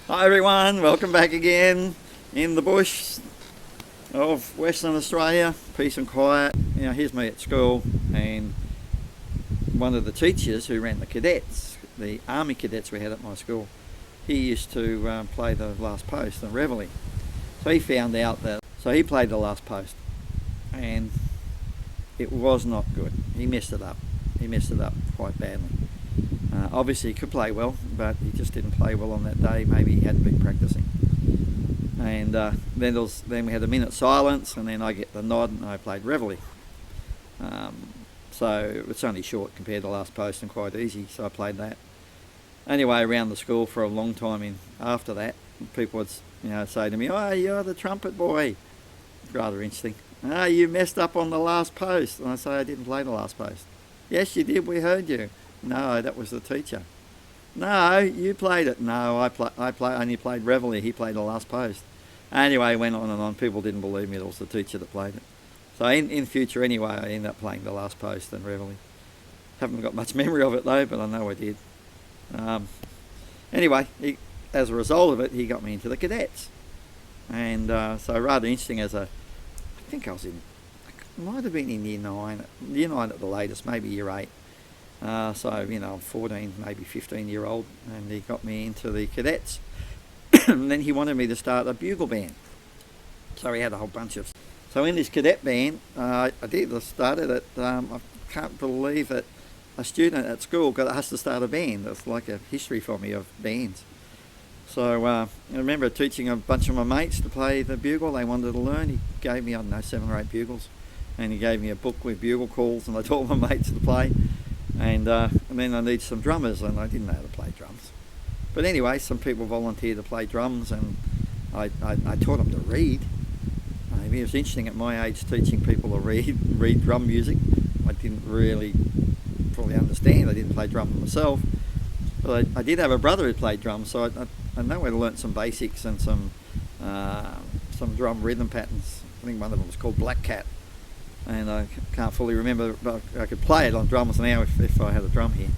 Hi everyone, welcome back again in the bush of Western Australia, peace and quiet. Here's me at school, and one of the teachers who ran the cadets, the army cadets we had at my school, he used to play the last post, the reveille. So he found out that, so he played the last post, and it was not good. He messed it up. He messed it up quite badly. Obviously he could play well, but he just didn't play well on that day. Maybe he hadn't been practicing. And then we had a minute silence, and then I get the nod, and I played reveille. So it's only short compared to last post and quite easy, so I played that. Anyway, around the school for a long time after that, people would say to me, "Oh, you're the trumpet boy." Rather interesting. "Oh, you messed up on the last post." And I say, "I didn't play the last post." "Yes, you did, we heard you." "No, that was the teacher." "No, you played it." "No, I only played reveille. He played the last post." Anyway, it went on and on. People didn't believe me. It was the teacher that played it. So in future anyway, I ended up playing the last post and reveille. Haven't got much memory of it though, but I know I did. Anyway, as a result of it, he got me into the cadets. And so rather interesting I think I was might have been in year 9 at the latest, maybe year 8. So, I'm 14, maybe 15-year-old, and he got me into the cadets. And then he wanted me to start a bugle band. So he had a whole bunch of... So in this cadet band, I started it. I can't believe that a student at school got asked to start a band. That's like a history for me of bands. So I remember teaching a bunch of my mates to play the bugle. They wanted to learn. He gave me, 7 or 8 bugles. And he gave me a book with bugle calls, and I taught my mates to play. And then I needed some drummers, and I didn't know how to play drums. But anyway, some people volunteered to play drums, and I taught them to read. It was interesting at my age teaching people to read drum music. I didn't really fully understand. I didn't play drums myself. But I did have a brother who played drums, so I know I learnt some basics and some drum rhythm patterns. I think one of them was called Black Cat. And I can't fully remember, but I could play it on drums now if I had a drum here.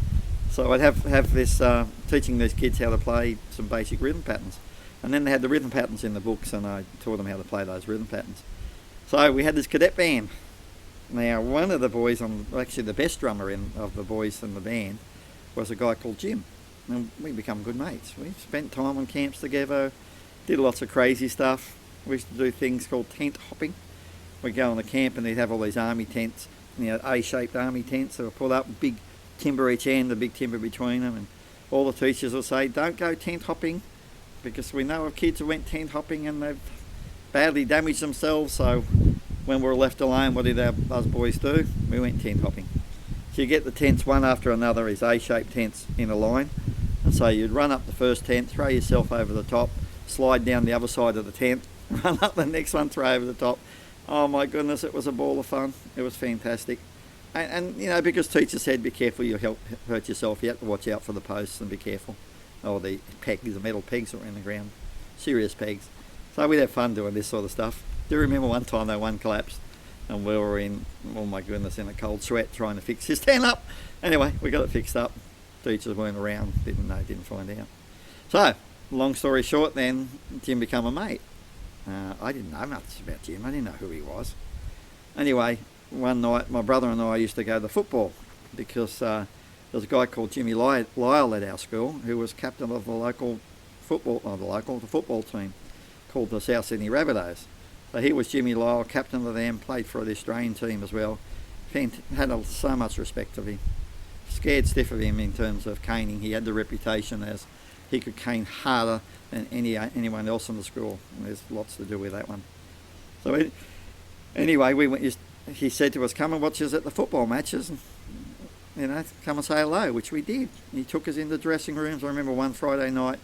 So I'd have this teaching these kids how to play some basic rhythm patterns, and then they had the rhythm patterns in the books, and I taught them how to play those rhythm patterns. So we had this cadet band. Now one of the boys, actually the best drummer of the boys in the band, was a guy called Jim, and we become good mates. We spent time on camps together, did lots of crazy stuff. We used to do things called tent hopping. We'd go on the camp, and they'd have all these army tents, A-shaped army tents that were put up, big timber each end, a big timber between them, and all the teachers would say, "Don't go tent hopping," because we know of kids who went tent hopping and they've badly damaged themselves. So when we were left alone, what did us boys do? We went tent hopping. So you get the tents one after another, these A-shaped tents in a line, and so you'd run up the first tent, throw yourself over the top, slide down the other side of the tent, run up the next one, throw over the top. Oh my goodness, it was a ball of fun. It was fantastic. And because teachers said, be careful, you'll hurt yourself. You have to watch out for the posts and be careful. Or the pegs, the metal pegs that were in the ground. Serious pegs. So we'd have fun doing this sort of stuff. Do you remember one time though, one collapsed, and we were in a cold sweat trying to fix his tent up. Anyway, we got it fixed up. Teachers weren't around, didn't find out. So, long story short then, Jim became a mate. I didn't know much about Jim. I didn't know who he was. Anyway, one night my brother and I used to go to football because there was a guy called Jimmy Lyle at our school who was captain of the football team called the South Sydney Rabbitohs. So he was Jimmy Lyle, captain of them, played for the Australian team as well. Had so much respect of him. Scared stiff of him in terms of caning. He had the reputation as he could cane harder than anyone else in the school. And there's lots to do with that one. So anyway, he said to us, "Come and watch us at the football matches, and come and say hello," which we did. He took us in the dressing rooms. I remember one Friday night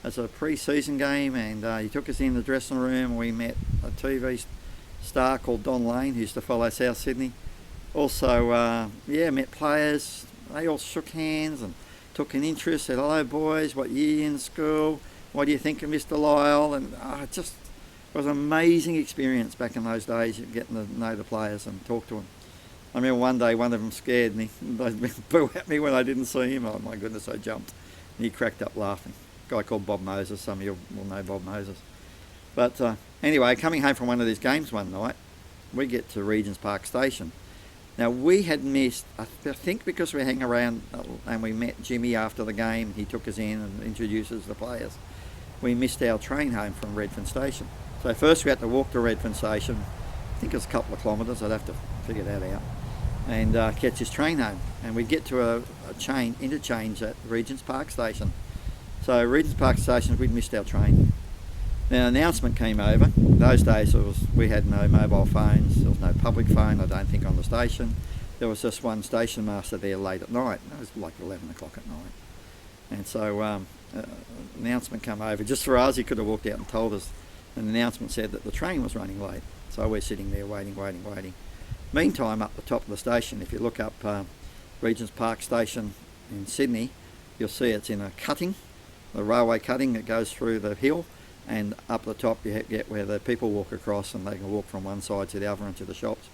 as a pre-season game, and he took us in the dressing room, and we met a TV star called Don Lane, who used to follow South Sydney. Also, met players. They all shook hands and took an interest, said, "Hello boys, what year you in school? What do you think of Mr. Lyle?" And it was an amazing experience back in those days, getting to know the players and talk to them. I remember one day one of them scared me. They boo at me when I didn't see him. Oh my goodness, I jumped. And he cracked up laughing. guy called Bob Moses. Some of you will know Bob Moses. But anyway, coming home from one of these games one night, we get to Regent's Park Station. Now, we had missed, I think because we hang around and we met Jimmy after the game, he took us in and introduced us to the players, we missed our train home from Redfern Station. So first we had to walk to Redfern Station, I think it was a couple of kilometres, I'd have to figure that out, and catch his train home. And we'd get to a interchange at Regent's Park Station. So Regent's Park Station, we'd missed our train. Then an announcement came over. In those days we had no mobile phones, there was no public phone, I don't think, on the station. There was just one station master there late at night. It was like 11 o'clock at night. And so an announcement came over just for us. He could have walked out and told us. And the announcement said that the train was running late. So we're sitting there waiting. Meantime, up the top of the station, if you look up Regent's Park Station in Sydney, you'll see it's in a cutting, the railway cutting that goes through the hill. And up the top you get where the people walk across, and they can walk from one side to the other into the shops.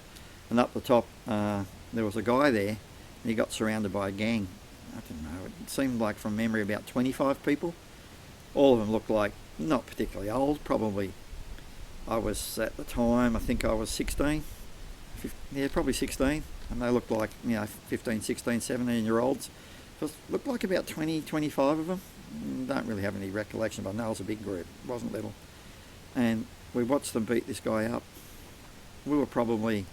And up the top there was a guy there, and he got surrounded by a gang. I don't know, it seemed like from memory about 25 people. All of them looked like not particularly old, probably I was at the time, I think I was 16, probably 16, and they looked like 15, 16, 17 year olds. It looked like about 20, 25 of them. Don't really have any recollection, but I know it was a big group. It wasn't little. And we watched them beat this guy up. We were probably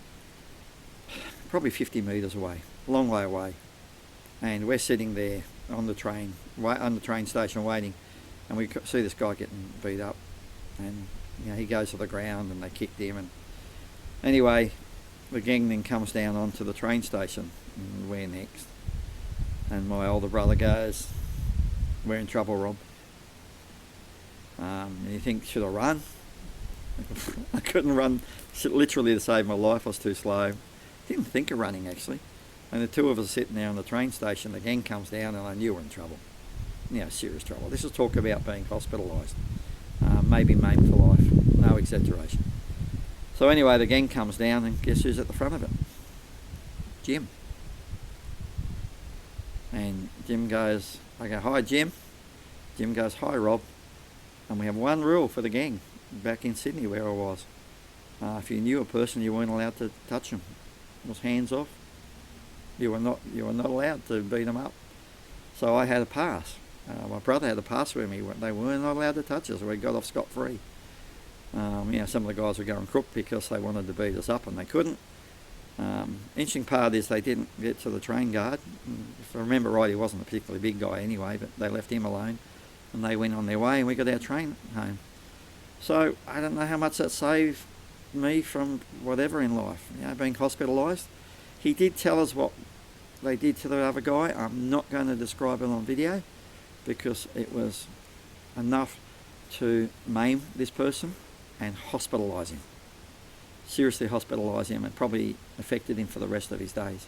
50 metres away, a long way away. And we're sitting there on the train station waiting, and we see this guy getting beat up. And he goes to the ground, and they kicked him. And anyway, the gang then comes down onto the train station, and we're next. And my older brother goes, "We're in trouble, Rob." And you think, should I run? I couldn't run literally to save my life. I was too slow. Didn't think of running, actually. And the two of us sitting there on the train station, the gang comes down, and I knew we were in trouble. Serious trouble. This is talk about being hospitalised. Maybe maimed for life. No exaggeration. So anyway, the gang comes down, and guess who's at the front of it? Jim. And Jim goes, I go, "Hi, Jim." Jim goes, "Hi, Rob." And we have one rule for the gang back in Sydney where I was. If you knew a person, you weren't allowed to touch them. It was hands off. You were not allowed to beat them up. So I had a pass. My brother had a pass with me. They were not allowed to touch us. We got off scot-free. Some of the guys were going crook because they wanted to beat us up and they couldn't. Interesting part is they didn't get to the train guard. If I remember right, he wasn't a particularly big guy anyway, but they left him alone and they went on their way, and we got our train home. So I don't know how much that saved me from whatever in life, being hospitalised. He did tell us what they did to the other guy. I'm not going to describe it on video because it was enough to maim this person and hospitalise him. Seriously hospitalise him, and probably affected him for the rest of his days.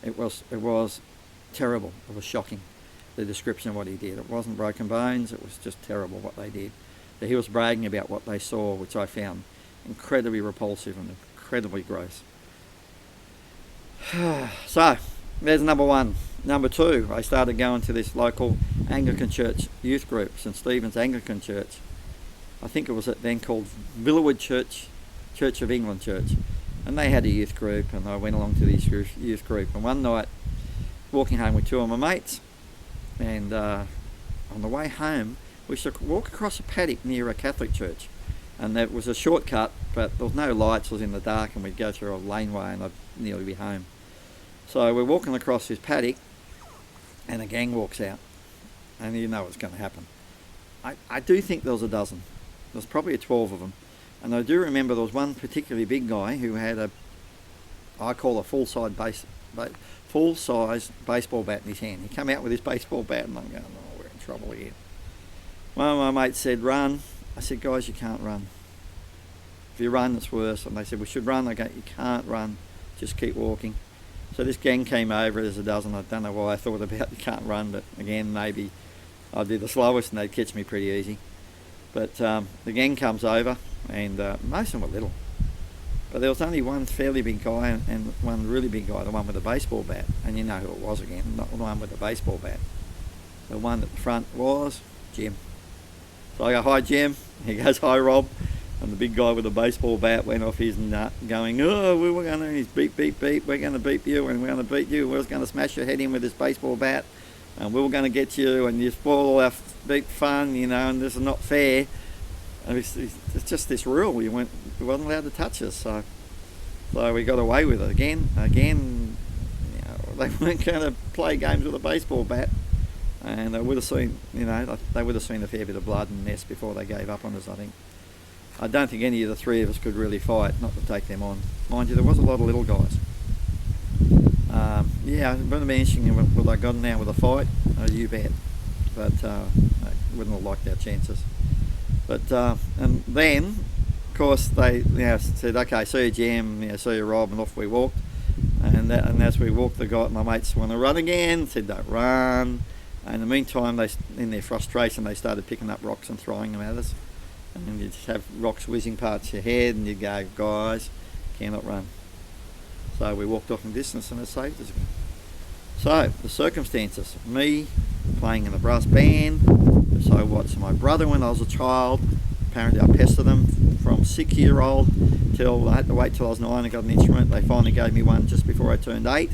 It was terrible. It was shocking, the description of what he did. It wasn't broken bones, it was just terrible what they did. But he was bragging about what they saw, which I found incredibly repulsive and incredibly gross. So, there's number one. Number two, I started going to this local Anglican church youth group, St Stephen's Anglican Church. I think it was then called Villawood Church of England Church. And they had a youth group, and I went along to this youth group. And one night, walking home with two of my mates, and on the way home, we should walk across a paddock near a Catholic church. And there was a shortcut, but there was no lights, it was in the dark, and we'd go through a laneway and I'd nearly be home. So we're walking across this paddock, and a gang walks out, and you know what's going to happen. I do think there was a dozen. There was probably 12 of them. And I do remember there was one particularly big guy who had I call a full-size baseball bat in his hand. He came out with his baseball bat, and I'm going, "Oh, we're in trouble here." One of my mates said, "Run." I said, "Guys, you can't run. If you run, it's worse." And they said, "We should run." I go, "You can't run. Just keep walking." So this gang came over. There's a dozen. I don't know why I thought about you can't run, but again, maybe I'd be the slowest and they'd catch me pretty easy. But the gang comes over, and most of them were little. But there was only one fairly big guy and one really big guy, the one with the baseball bat. And you know who it was again, not the one with the baseball bat. The one at the front was Jim. So I go, hi Jim. He goes, hi Rob. And the big guy with the baseball bat went off his nut going, oh, we were going to, he's beep, beep, beep, we're going to beat you and we're going to beat you. We're going to smash your head in with this baseball bat and we were going to get you and you spoil all our big fun, you know, and this is not fair. And it's just this rule, we wasn't allowed to touch us. So we got away with it again, you know, they weren't going to play games with a baseball bat. And they would have seen, you know, they would have seen a fair bit of blood and mess before they gave up on us, I think. I don't think any of the three of us could really fight, not to take them on. Mind you, there was a lot of little guys. Yeah, it would have been interesting would I gone now with a fight. You bet. But I wouldn't have liked our chances. But and then, of course, they said, okay, see you Jim, see you Rob, and off we walked. And as we walked, my mates want to run again. Said don't run. And in the meantime, in their frustration, they started picking up rocks and throwing them at us. And you'd just have rocks whizzing past your head and you'd go, guys, cannot run. So we walked off in distance and it saved us again. So the circumstances, me playing in a brass band, so my brother when I was a child, apparently I pestered them from 6-year-old till I had to wait till I was 9 and got an instrument. They finally gave me one just before I turned 8.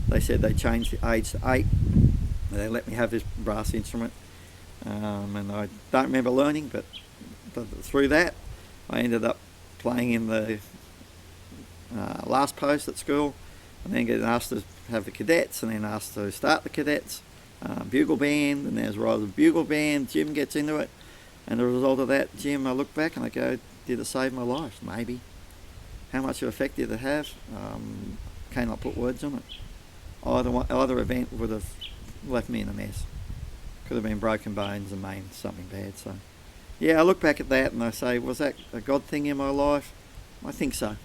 They said they changed the age to 8. They let me have this brass instrument. And I don't remember learning, but through that I ended up playing in the last post at school and then getting asked to have the cadets and then asked to start the cadets bugle band, and there's rise of bugle band. Jim gets into it, and the result of that, Jim, I look back and I go, did it save my life? Maybe. How much of effect did it have? Cannot put words on it. Either event would have left me in a mess. Could have been broken bones and made something bad. So yeah, I look back at that and I say, was that a God thing in my life? I think so.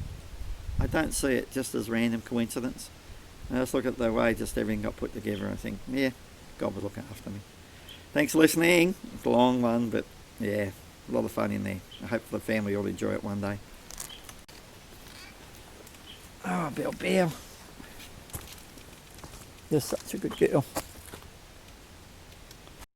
I don't see it just as random coincidence. I just look at the way just everything got put together and I think, yeah, God was looking after me. Thanks for listening. It's a long one, but yeah, a lot of fun in there. I hope the family will enjoy it one day. Oh, Belle. You're such a good girl.